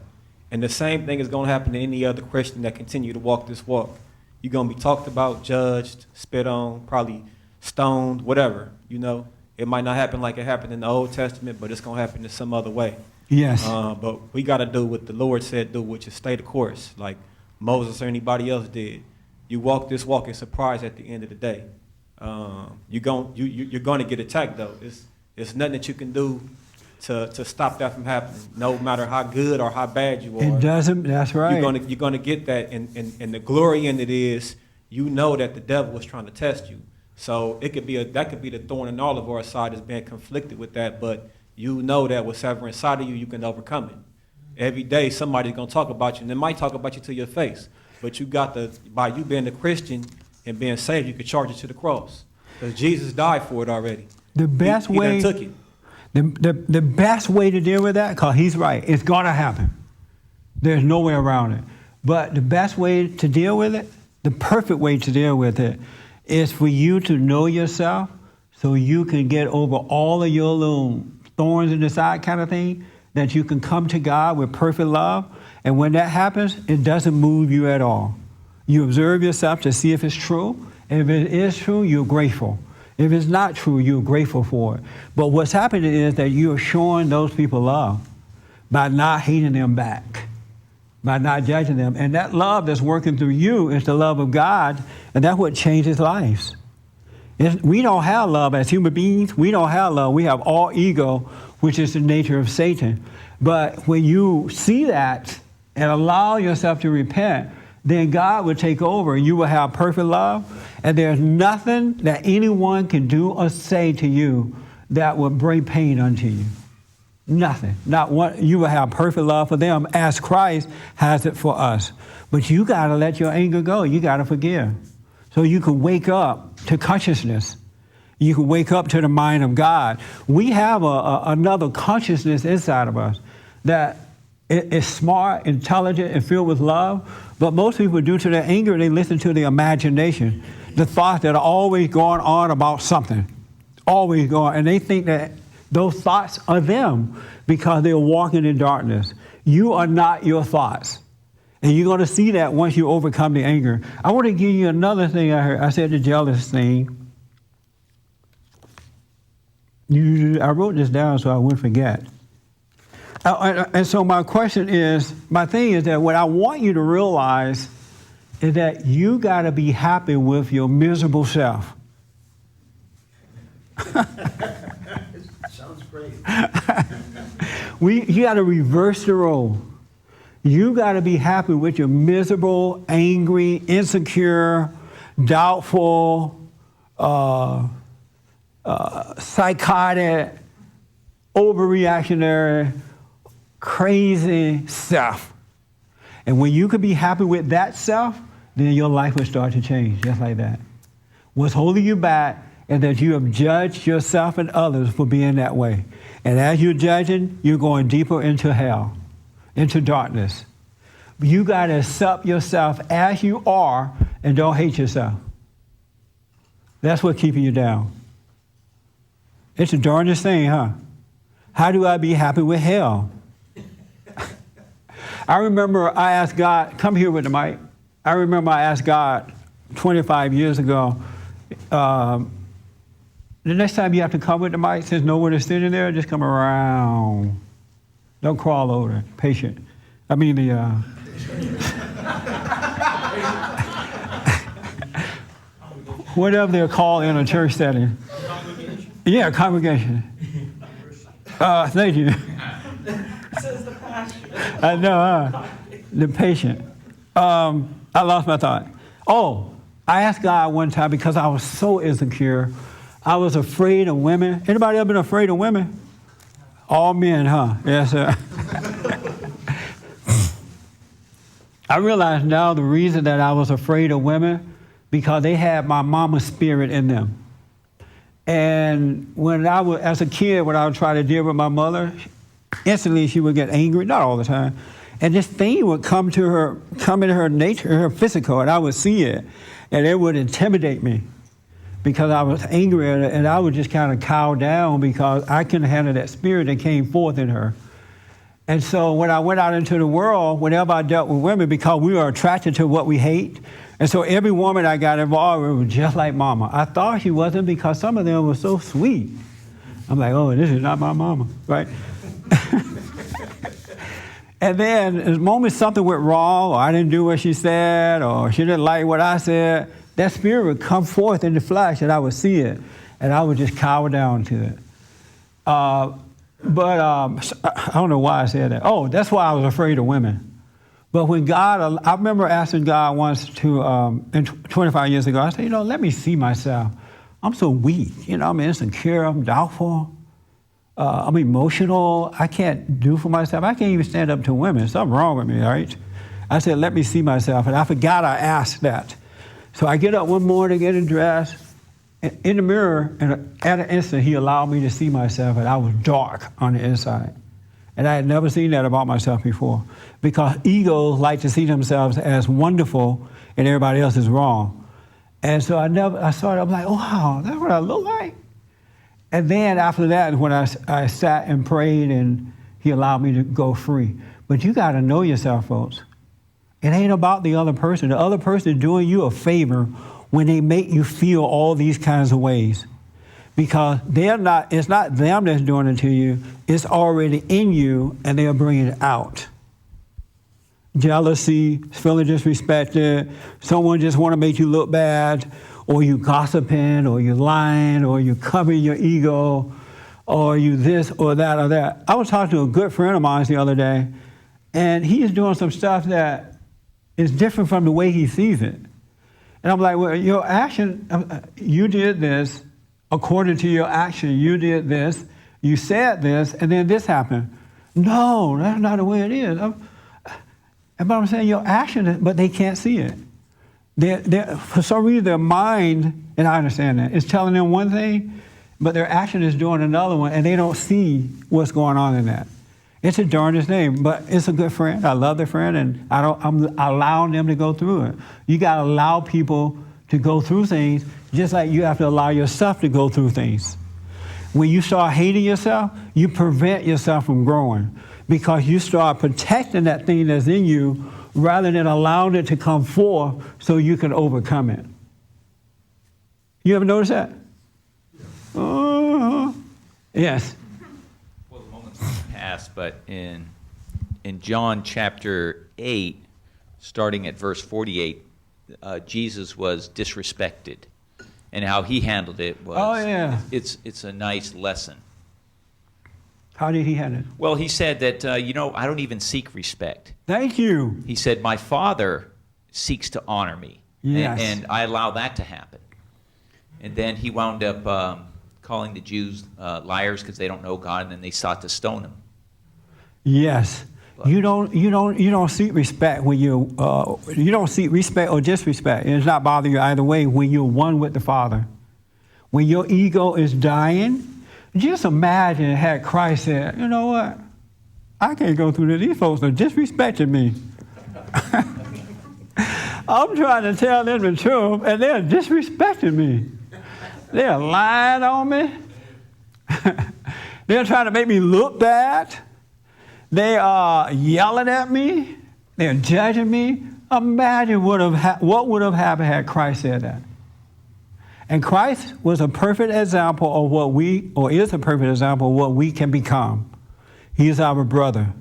S7: And the same thing is going to happen to any other Christian that continue to walk this walk. You're going to be talked about, judged, spit on, probably stoned, whatever, you know. It might not happen like it happened in the Old Testament, but it's going to happen in some other way.
S1: Yes.
S7: But we got to do what the Lord said do, which is stay the course, like Moses or anybody else did. You walk this walk and surprise at the end of the day. You're going to get attacked, though. It's nothing that you can do to stop that from happening, no matter how good or how bad you are.
S1: It doesn't, that's right.
S7: You're gonna get that, and the glory in it is, you know that the devil is trying to test you. So that could be the thorn in all of our side is being conflicted with that, but you know that whatever inside of you, you can overcome it. Every day somebody's gonna talk about you, and they might talk about you to your face, but you got by you being a Christian and being saved, you could charge it to the cross, because Jesus died for it already.
S1: The best
S7: he
S1: way
S7: done took it.
S1: The best way to deal with that, because he's right, it's gonna happen. There's no way around it. But the best way to deal with it, the perfect way to deal with it, is for you to know yourself so you can get over all of your little thorns in the side kind of thing, that you can come to God with perfect love. And when that happens, it doesn't move you at all. You observe yourself to see if it's true. If it is true, you're grateful. If it's not true, you're grateful for it. But what's happening is that you're showing those people love by not hating them back, by not judging them. And that love that's working through you is the love of God, and that's what changes lives. We don't have love as human beings. We don't have love. We have all ego, which is the nature of Satan. But when you see that and allow yourself to repent, then God will take over and you will have perfect love. And there's nothing that anyone can do or say to you that will bring pain unto you. Nothing. Not one. You will have perfect love for them as Christ has it for us. But you got to let your anger go. You got to forgive. So you can wake up to consciousness. You can wake up to the mind of God. We have another consciousness inside of us that is smart, intelligent, and filled with love. But most people, due to their anger, they listen to the imagination, the thoughts that are always going on about something, always going, and they think that those thoughts are them because they're walking in darkness. You are not your thoughts. And you're going to see that once you overcome the anger. I want to give you another thing I heard. I said the jealous thing. I wrote this down so I wouldn't forget. And so my thing is that what I want you to realize is that you got to be happy with your miserable self.
S4: Sounds great.
S1: You got to reverse the role. You got to be happy with your miserable, angry, insecure, doubtful, psychotic, overreactionary, crazy self. And when you can be happy with that self, then your life will start to change, just like that. What's holding you back is that you have judged yourself and others for being that way. And as you're judging, you're going deeper into hell, into darkness. You got to accept yourself as you are and don't hate yourself. That's what's keeping you down. It's the darndest thing, huh? How do I be happy with hell? I remember I asked God, come here with the mic. I remember I asked God 25 years ago, the next time you have to come with the mic, since no one is sitting there, just come around. Don't crawl over. Patient. I mean whatever they're called in a church setting. Yeah, congregation. Thank you.
S6: Says the pastor.
S1: I know, the patient. I lost my thought. Oh, I asked God one time because I was so insecure. I was afraid of women. Anybody ever been afraid of women? All men, huh? Yes, sir. I realize now the reason that I was afraid of women because they had my mama's spirit in them. And when I was, as a kid, when I would try to deal with my mother, instantly she would get angry, not all the time. And this thing would come into her nature, her physical, and I would see it. And it would intimidate me because I was angry at it, and I would just kind of cow down because I couldn't handle that spirit that came forth in her. And so when I went out into the world, whenever I dealt with women, because we are attracted to what we hate, and so every woman I got involved with was just like mama. I thought she wasn't because some of them were so sweet. I'm like, oh, this is not my mama, right? And then the moment something went wrong, or I didn't do what she said, or she didn't like what I said, that spirit would come forth in the flesh, and I would see it, and I would just cower down to it. But I don't know why I said that. Oh, that's why I was afraid of women. But when God, I remember asking God once 25 years ago, I said, let me see myself. I'm so weak. I'm insecure. I'm doubtful. I'm emotional. I can't do for myself. I can't even stand up to women. Something wrong with me, right? I said, let me see myself. And I forgot I asked that. So I get up one morning, get dressed, in the mirror, and at an instant, he allowed me to see myself, and I was dark on the inside. And I had never seen that about myself before, because egos like to see themselves as wonderful, and everybody else is wrong. And so I'm like, oh, wow, that's what I look like? And then after that, when I sat and prayed, and he allowed me to go free. But you got to know yourself, folks. It ain't about the other person. The other person is doing you a favor when they make you feel all these kinds of ways. Because it's not them that's doing it to you, it's already in you, and they're bringing it out. Jealousy, feeling disrespected, someone just want to make you look bad, or you gossiping, or you lying, or you covering your ego, or you this or that or that. I was talking to a good friend of mine the other day, and he is doing some stuff that is different from the way he sees it. And I'm like, well, your action, you did this. According to your action, you did this, you said this, and then this happened. No, that's not the way it is. But I'm saying your action, but they can't see it. For some reason, their mind, and I understand that, is telling them one thing, but their action is doing another one, and they don't see what's going on in that. It's a darndest name, but it's a good friend. I love the friend, and I'm allowing them to go through it. You got to allow people to go through things, just like you have to allow yourself to go through things. When you start hating yourself, you prevent yourself from growing, because you start protecting that thing that's in you rather than allowing it to come forth so you can overcome it. You ever notice that? Yes.
S9: Well, the moment's passed, but in John chapter 8, starting at verse 48, Jesus was disrespected, and how he handled it was.
S1: Oh, yeah.
S9: It's a nice lesson.
S1: How did he handle it?
S9: Well, he said that I don't even seek respect.
S1: Thank you.
S9: He said my Father seeks to honor me,
S1: Yes.
S9: and I allow that to happen. And then he wound up calling the Jews liars because they don't know God, and then they sought to stone him.
S1: Yes. You don't seek respect when you don't seek respect or disrespect. It's not bothering you either way when you're one with the Father. When your ego is dying, just imagine had Christ said, you know what? I can't go through this. These folks are disrespecting me. I'm trying to tell them the truth, and they're disrespecting me. They're lying on me. They're trying to make me look bad. They are yelling at me. They're judging me. Imagine what would have happened had Christ said that. And Christ was a perfect example of is a perfect example of what we can become. He is our brother.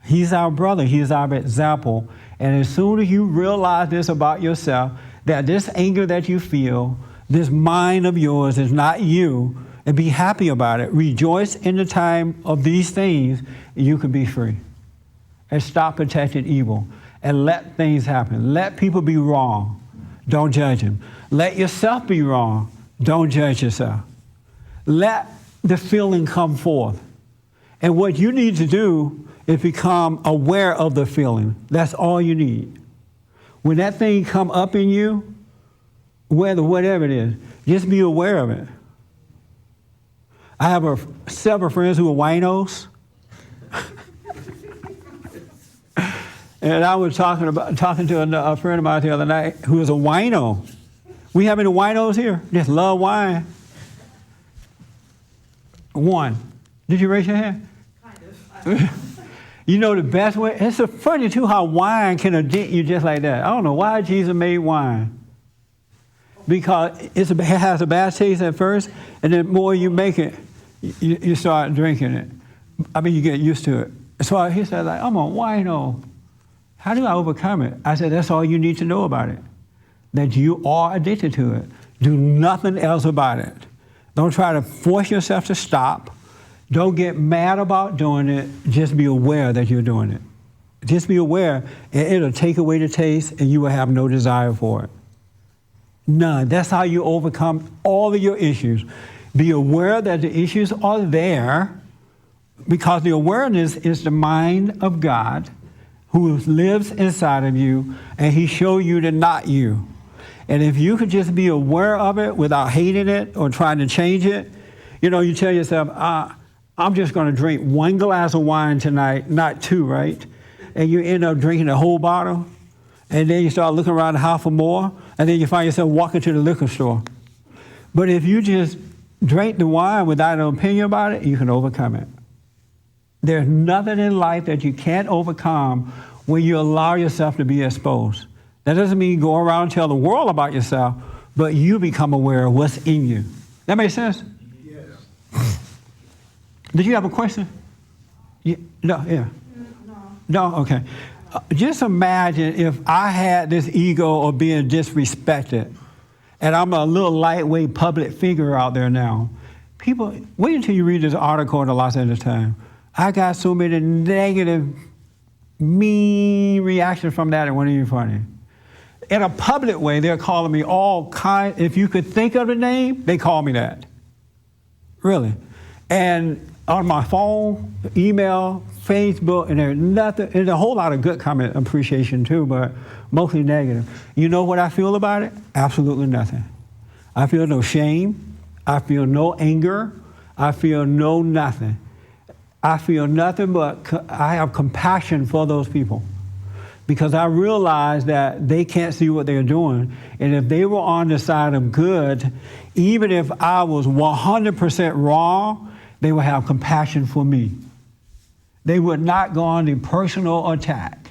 S1: He's our brother. He is our example. And as soon as you realize this about yourself, that this anger that you feel, this mind of yours is not you, and be happy about it. Rejoice in the time of these things, and you can be free. And stop protecting evil. And let things happen. Let people be wrong. Don't judge them. Let yourself be wrong. Don't judge yourself. Let the feeling come forth. And what you need to do is become aware of the feeling. That's all you need. When that thing come up in you, whatever it is, just be aware of it. I have several friends who are winos. And I was talking to a friend of mine the other night who is a wino. We have any winos here? Just love wine. One. Did you raise your hand? Kind of. You know the best way? It's so funny too how wine can addict you just like that. I don't know why Jesus made wine. Because it has a bad taste at first, and then the more you make it, you start drinking it. I mean, you get used to it. So he said, like, I'm a wino. How do I overcome it? I said, that's all you need to know about it. That you are addicted to it. Do nothing else about it. Don't try to force yourself to stop. Don't get mad about doing it. Just be aware that you're doing it. Just be aware, and it'll take away the taste, and you will have no desire for it. None. That's how you overcome all of your issues. Be aware that the issues are there, because the awareness is the mind of God who lives inside of you, and he showed you the not you. And if you could just be aware of it without hating it or trying to change it, you tell yourself, I'm just going to drink one glass of wine tonight, not two, right? And you end up drinking the whole bottle, and then you start looking around the house for more, and then you find yourself walking to the liquor store. But if you just drink the wine without an opinion about it, you can overcome it. There's nothing in life that you can't overcome when you allow yourself to be exposed. That doesn't mean you go around and tell the world about yourself, but you become aware of what's in you. That makes sense?
S4: Yes.
S1: Did you have a question? No, yeah. No, okay. Just imagine if I had this ego of being disrespected, and I'm a little lightweight public figure out there now. People, wait until you read this article in the Los Angeles Times. I got so many negative, mean reactions from that, it wasn't even funny. In a public way, they're calling me all kinds. If you could think of the name, they call me that. Really. And on my phone, email, Facebook, and there's nothing, there's a whole lot of good comment appreciation too, but mostly negative. You know what I feel about it? Absolutely nothing. I feel no shame. I feel no anger. I feel no nothing. I feel nothing but I have compassion for those people because I realize that they can't see what they're doing. And if they were on the side of good, even if I was 100% wrong, they would have compassion for me. They would not go on the personal attack.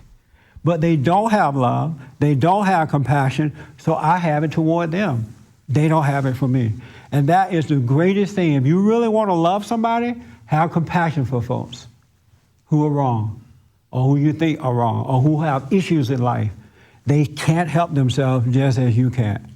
S1: But they don't have love. They don't have compassion, so I have it toward them. They don't have it for me. And that is the greatest thing. If you really want to love somebody, have compassion for folks who are wrong, or who you think are wrong, or who have issues in life. They can't help themselves just as you can.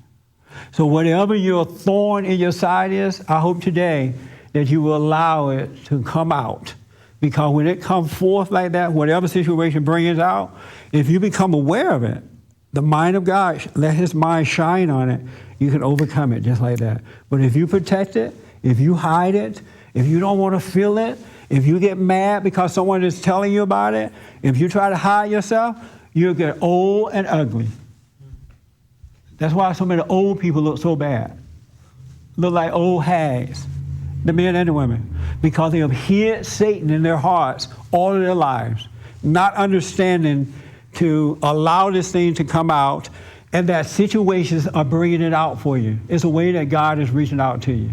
S1: So whatever your thorn in your side is, I hope today that you will allow it to come out. Because when it comes forth like that, whatever situation brings it out, if you become aware of it, the mind of God, let his mind shine on it, you can overcome it just like that. But if you protect it, if you hide it, if you don't want to feel it, if you get mad because someone is telling you about it, if you try to hide yourself, you'll get old and ugly. That's why so many old people look so bad. Look like old hags, the men and the women, because they have hid Satan in their hearts all of their lives, not understanding to allow this thing to come out, and that situations are bringing it out for you. It's a way that God is reaching out to you.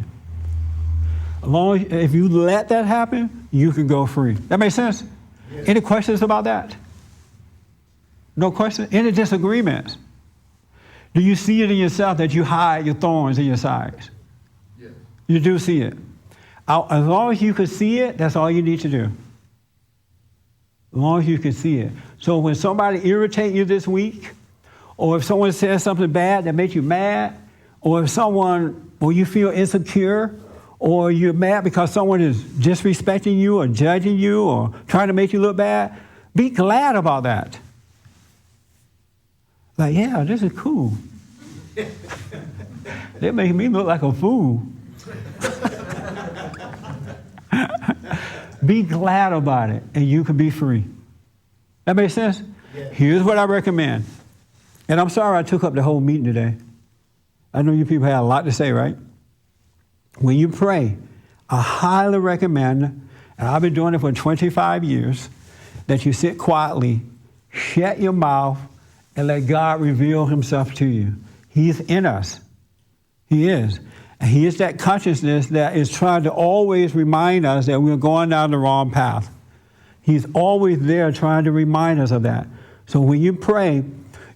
S1: If you let that happen, you can go free. That makes sense? Yes. Any questions about that? No questions? Any disagreements? Do you see it in yourself that you hide your thorns in your sides?
S2: Yes.
S1: You do see it. As long as you can see it, that's all you need to do. As long as you can see it. So when somebody irritates you this week, or if someone says something bad that makes you mad, or if you feel insecure, or you're mad because someone is disrespecting you or judging you or trying to make you look bad, be glad about that. Like, yeah, this is cool. They're making me look like a fool. Be glad about it, and you can be free. That makes sense? Yes. Here's what I recommend. And I'm sorry I took up the whole meeting today. I know you people have a lot to say, right? When you pray, I highly recommend, and I've been doing it for 25 years, that you sit quietly, shut your mouth, and let God reveal himself to you. He's in us. He is. And he is that consciousness that is trying to always remind us that we're going down the wrong path. He's always there trying to remind us of that. So when you pray,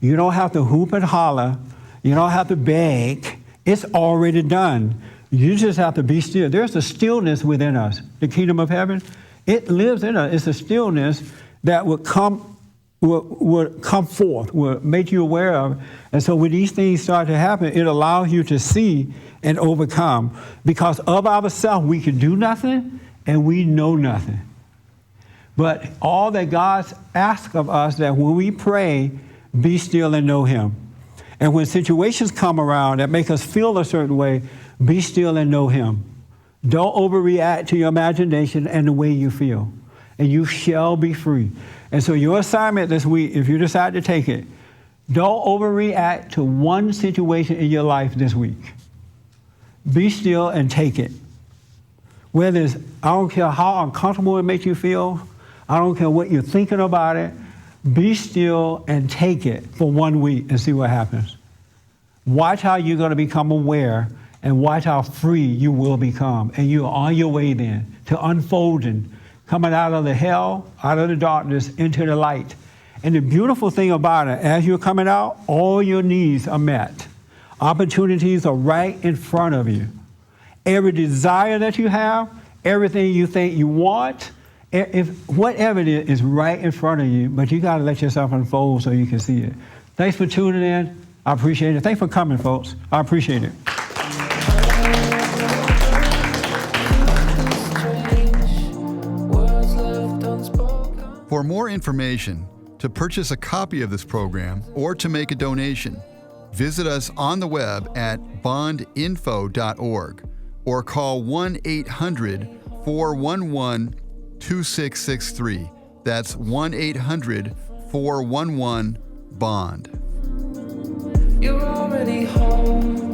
S1: you don't have to hoop and holler. You don't have to beg. It's already done. You just have to be still. There's a stillness within us. The kingdom of heaven, it lives in us. It's a stillness that would come forth, will make you aware of. And so when these things start to happen, it allows you to see and overcome. Because of ourselves, we can do nothing and we know nothing. But all that God asks of us, that when we pray, be still and know him. And when situations come around that make us feel a certain way, be still and know him. Don't overreact to your imagination and the way you feel. And you shall be free. And so your assignment this week, if you decide to take it, don't overreact to one situation in your life this week. Be still and take it. Whether it's, I don't care how uncomfortable it makes you feel, I don't care what you're thinking about it, be still and take it for 1 week and see what happens. Watch how you're going to become aware and watch how free you will become. And you're on your way then to unfolding, coming out of the hell, out of the darkness, into the light. And the beautiful thing about it, as you're coming out, all your needs are met. Opportunities are right in front of you. Every desire that you have, everything you think you want, if whatever it is right in front of you, but you got to let yourself unfold so you can see it. Thanks for tuning in. I appreciate it. Thanks for coming, folks. I appreciate it.
S10: For more information, to purchase a copy of this program, or to make a donation, visit us on the web at bondinfo.org or call 1-800-411-2663. That's 1-800-411-BOND.
S11: You're already home.